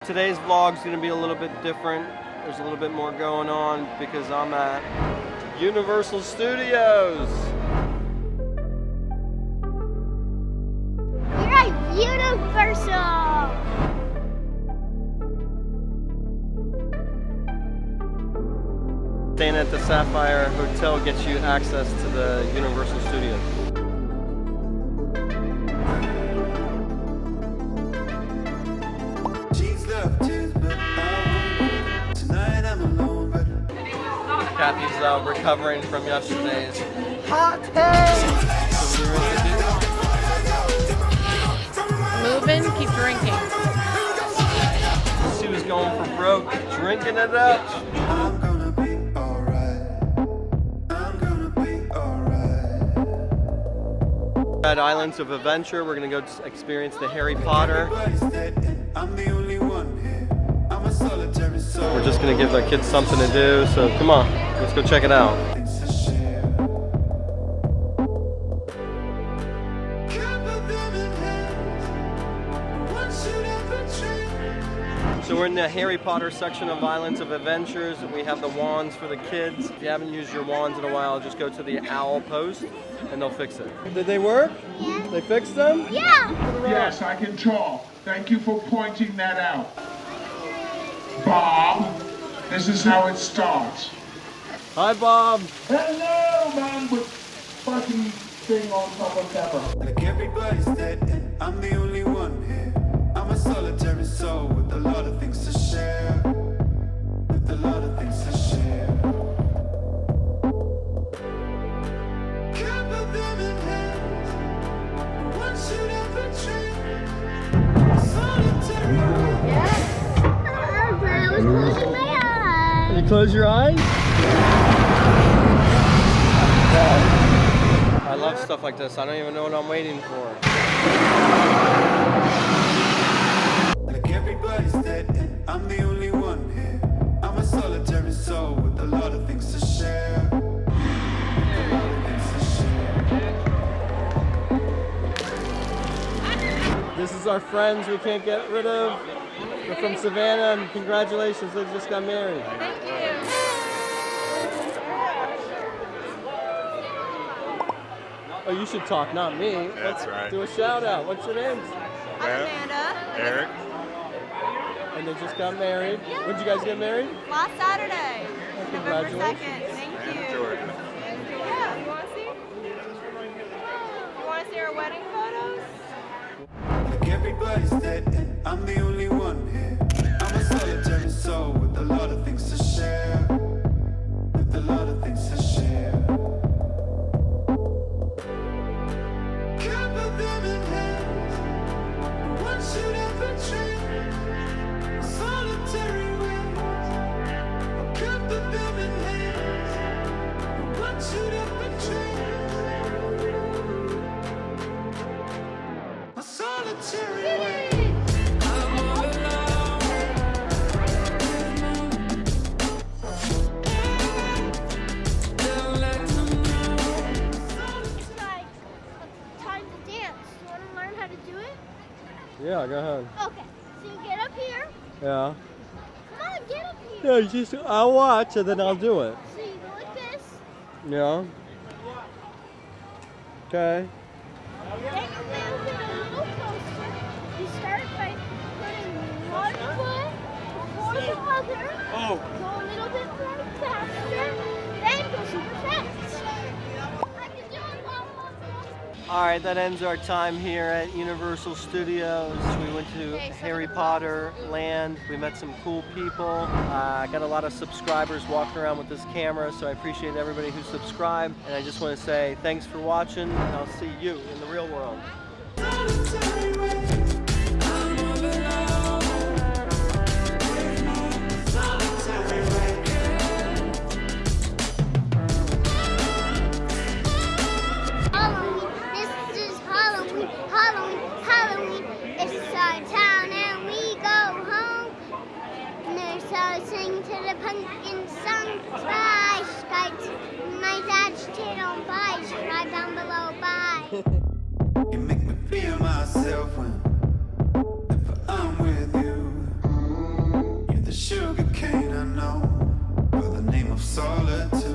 Today's vlog's gonna be a little bit different. There's a little bit more going on because I'm at Universal Studios. You're at Universal! Staying at the Sapphire Hotel gets you access to the Universal Studios. Cathy's recovering from yesterday's hot take. Moving, keep drinking. She was going for broke, drinking it up. I'm gonna be alright. I'm gonna be alright. At Islands of Adventure, we're gonna go experience the Harry Potter. I'm the only one here. I'm a solitary soul. We're just gonna give our kids something to do, so come on, let's go check it out. Things to share. Can't put them in hands. One should ever trade. So we're in the Harry Potter section of Islands of Adventures. We have the wands for the kids. If you haven't used your wands in a while, just go to the owl post and they'll fix it. Did they work? Yeah. They fixed them? Yeah! Yes, I can talk. Thank you for pointing that out. Bob, this is how it starts. Hi, Bob. Hello, man, with fucking thing on top of camera. Like everybody's dead, I'm the only one here. I'm a solitary soul with a lot of things to share. With a lot of things to share. Can't put them in hands. One should ever trade. Solitary. I was closing my eyes. You close your eyes? I love stuff like this. I don't even know what I'm waiting for. Like everybody's dead, I'm the only one here. I'm a solitary soul with a lot of things to share. With a lot of things to share. This is our friends we can't get rid of. They're from Savannah, and congratulations, they just got married. Thank you. Oh, you should talk, not me. That's Let's right. do a shout out. What's your names? I'm Amanda. Eric. And they just got married. When'd you guys get married? Last Saturday, November 2nd. Congratulations. Thank you. Jordan. Yeah, you want to see? You want to see our wedding photos? Like everybody's dead, I'm the only one here. I'm a solitary soul with a lot of things to share. With a lot of things to share. Can't put them in hands. One should ever trade. Solitary ways. Can't put them in hands. One should ever trade. A solitary way. I'm all alone. Don't let them know. It's like time to dance. You want to learn how to do it? Yeah, go ahead. Okay. So you get up here. Yeah. Come on, get up here. Yeah, you just, I'll watch and then I'll do it. So you go like this. Yeah. Okay. Then you move it a little closer. You start by putting one foot before the other. Oh. Go a little bit more faster. Then go super fast. I can do it, Mama. All right, that ends our time here at Universal Studios. We went to Harry Potter Land. We met some cool people. I got a lot of subscribers walking around with this camera, so I appreciate everybody who subscribed. And I just want to say thanks for watching, and I'll see you in the real world. Solitary way. I'm all alone. Solitary way. Halloween. This is Halloween. Halloween. Halloween. It's our town and we go home. And there's all sing to the pumpkin song. Bye, skies. My dad's kid on bye. Subscribe down below. Bye. You make me feel myself when I'm with you. solitaire.